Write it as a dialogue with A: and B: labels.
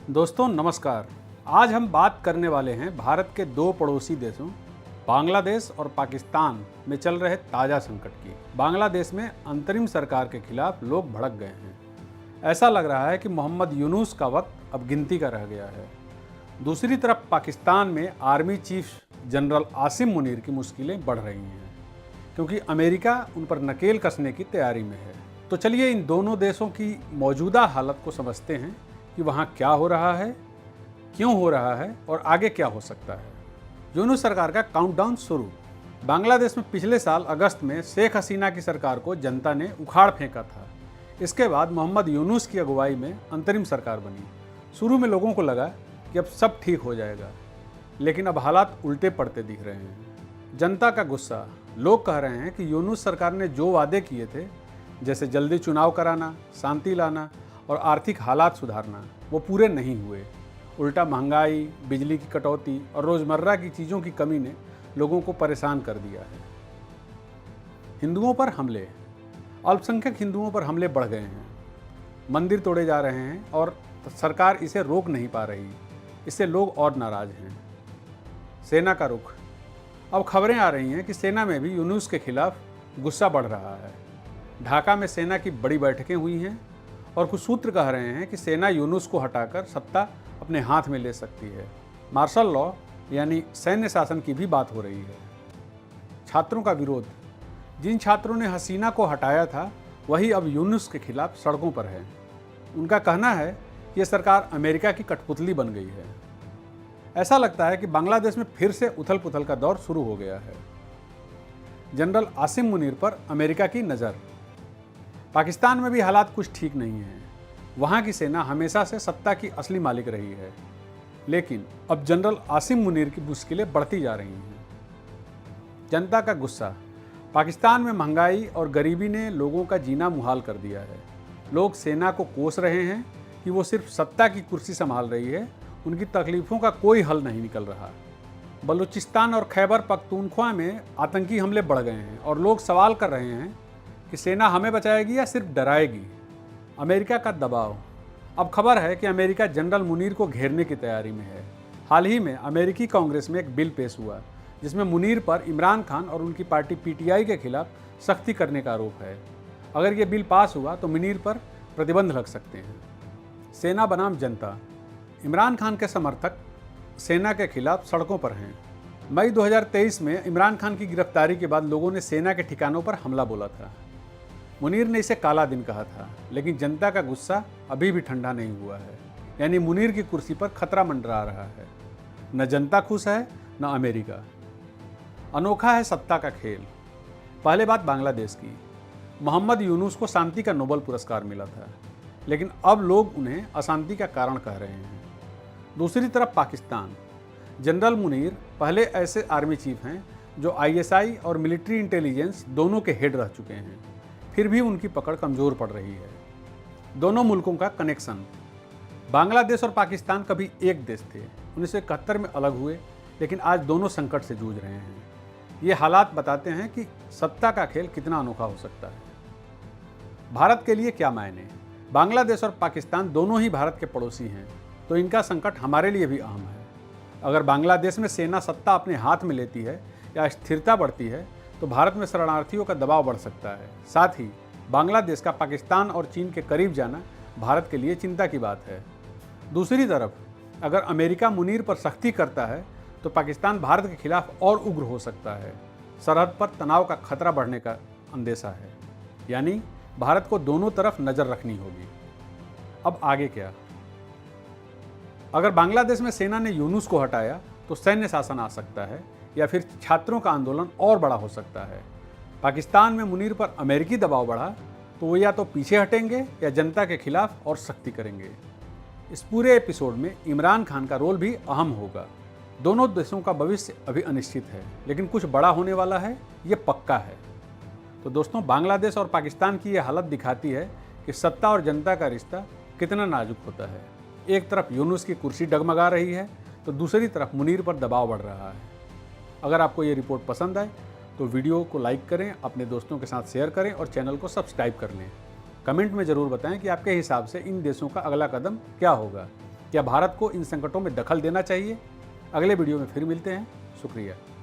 A: दोस्तों नमस्कार। आज हम बात करने वाले हैं भारत के दो पड़ोसी देशों बांग्लादेश और पाकिस्तान में चल रहे ताज़ा संकट की। बांग्लादेश में अंतरिम सरकार के खिलाफ लोग भड़क गए हैं। ऐसा लग रहा है कि मोहम्मद यूनुस का वक्त अब गिनती का रह गया है। दूसरी तरफ पाकिस्तान में army chief general Asim Munir की मुश्किलें बढ़ रही हैं क्योंकि अमेरिका उन पर नकेल कसने की तैयारी में है। तो चलिए इन दोनों देशों की मौजूदा हालत को समझते हैं कि वहाँ क्या हो रहा है, क्यों हो रहा है और आगे क्या हो सकता है। यूनुस सरकार का काउंटडाउन शुरू। बांग्लादेश में पिछले साल अगस्त में शेख हसीना की सरकार को जनता ने उखाड़ फेंका था। इसके बाद मोहम्मद यूनुस की अगुवाई में अंतरिम सरकार बनी। शुरू में लोगों को लगा कि अब सब ठीक हो जाएगा, लेकिन अब हालात उल्टे पड़ते दिख रहे हैं। जनता का गुस्सा। लोग कह रहे हैं कि यूनुस सरकार ने जो वादे किए थे, जैसे जल्दी चुनाव कराना, शांति लाना और आर्थिक हालात सुधारना, वो पूरे नहीं हुए। उल्टा महंगाई, बिजली की कटौती और रोज़मर्रा की चीज़ों की कमी ने लोगों को परेशान कर दिया है। हिंदुओं पर हमले। अल्पसंख्यक हिंदुओं पर हमले बढ़ गए हैं। मंदिर तोड़े जा रहे हैं और सरकार इसे रोक नहीं पा रही। इससे लोग और नाराज़ हैं। सेना का रुख। अब खबरें आ रही हैं कि सेना में भी यूनुस के खिलाफ गुस्सा बढ़ रहा है। ढाका में सेना की बड़ी बैठकें हुई हैं और कुछ सूत्र कह रहे हैं कि सेना यूनुस को हटाकर सत्ता अपने हाथ में ले सकती है। मार्शल लॉ यानी सैन्य शासन की भी बात हो रही है। छात्रों का विरोध। जिन छात्रों ने हसीना को हटाया था वही अब यूनुस के खिलाफ सड़कों पर है। उनका कहना है कि ये सरकार अमेरिका की कठपुतली बन गई है। ऐसा लगता है कि बांग्लादेश में फिर से उथल पुथल का दौर शुरू हो गया है। जनरल आसिम मुनीर पर अमेरिका की नज़र। पाकिस्तान में भी हालात कुछ ठीक नहीं हैं। वहाँ की सेना हमेशा से सत्ता की असली मालिक रही है, लेकिन अब जनरल आसिम मुनीर की मुश्किलें बढ़ती जा रही हैं। जनता का गुस्सा। पाकिस्तान में महंगाई और गरीबी ने लोगों का जीना मुहाल कर दिया है। लोग सेना को कोस रहे हैं कि वो सिर्फ सत्ता की कुर्सी संभाल रही है, उनकी तकलीफ़ों का कोई हल नहीं निकल रहा। बलूचिस्तान और खैबर पख्तूनख्वा में आतंकी हमले बढ़ गए हैं और लोग सवाल कर रहे हैं कि सेना हमें बचाएगी या सिर्फ डराएगी। अमेरिका का दबाव। अब खबर है कि अमेरिका जनरल मुनीर को घेरने की तैयारी में है। हाल ही में अमेरिकी कांग्रेस में एक बिल पेश हुआ जिसमें मुनीर पर इमरान खान और उनकी पार्टी पीटीआई के खिलाफ सख्ती करने का आरोप है। अगर ये बिल पास हुआ तो मुनीर पर प्रतिबंध लग सकते हैं। सेना बनाम जनता। इमरान खान के समर्थक सेना के खिलाफ सड़कों पर हैं। मई 2023 में इमरान खान की गिरफ्तारी के बाद लोगों ने सेना के ठिकानों पर हमला बोला था। मुनीर ने इसे काला दिन कहा था, लेकिन जनता का गुस्सा अभी भी ठंडा नहीं हुआ है। यानी मुनीर की कुर्सी पर खतरा मंडरा रहा है। न जनता खुश है न अमेरिका। अनोखा है सत्ता का खेल। पहले बात बांग्लादेश की। मोहम्मद यूनुस को शांति का नोबेल पुरस्कार मिला था, लेकिन अब लोग उन्हें अशांति का कारण कह रहे हैं। दूसरी तरफ पाकिस्तान। जनरल मुनीर पहले ऐसे आर्मी चीफ हैं जो आईएसआई और मिलिट्री इंटेलिजेंस दोनों के हेड रह चुके हैं, फिर भी उनकी पकड़ कमज़ोर पड़ रही है। दोनों मुल्कों का कनेक्शन। बांग्लादेश और पाकिस्तान कभी एक देश थे। 1971 में अलग हुए, लेकिन आज दोनों संकट से जूझ रहे हैं। ये हालात बताते हैं कि सत्ता का खेल कितना अनोखा हो सकता है। भारत के लिए क्या मायने। बांग्लादेश और पाकिस्तान दोनों ही भारत के पड़ोसी हैं, तो इनका संकट हमारे लिए भी अहम है। अगर बांग्लादेश में सेना सत्ता अपने हाथ में लेती है या स्थिरता बढ़ती है तो भारत में शरणार्थियों का दबाव बढ़ सकता है। साथ ही बांग्लादेश का पाकिस्तान और चीन के करीब जाना भारत के लिए चिंता की बात है। दूसरी तरफ अगर अमेरिका मुनीर पर सख्ती करता है तो पाकिस्तान भारत के खिलाफ और उग्र हो सकता है। सरहद पर तनाव का खतरा बढ़ने का अंदेशा है। यानी भारत को दोनों तरफ नज़र रखनी होगी। अब आगे क्या। अगर बांग्लादेश में सेना ने यूनुस को हटाया तो सैन्य शासन आ सकता है या फिर छात्रों का आंदोलन और बड़ा हो सकता है। पाकिस्तान में मुनीर पर अमेरिकी दबाव बढ़ा तो वो या तो पीछे हटेंगे या जनता के खिलाफ और सख्ती करेंगे। इस पूरे एपिसोड में इमरान खान का रोल भी अहम होगा। दोनों देशों का भविष्य अभी अनिश्चित है, लेकिन कुछ बड़ा होने वाला है, ये पक्का है। तो दोस्तों, बांग्लादेश और पाकिस्तान की ये हालत दिखाती है कि सत्ता और जनता का रिश्ता कितना नाजुक होता है। एक तरफ यूनुस की कुर्सी डगमगा रही है तो दूसरी तरफ मुनीर पर दबाव बढ़ रहा है। अगर आपको ये रिपोर्ट पसंद आए तो वीडियो को लाइक करें, अपने दोस्तों के साथ शेयर करें और चैनल को सब्सक्राइब कर लें। कमेंट में ज़रूर बताएं कि आपके हिसाब से इन देशों का अगला कदम क्या होगा। क्या भारत को इन संकटों में दखल देना चाहिए? अगले वीडियो में फिर मिलते हैं। शुक्रिया।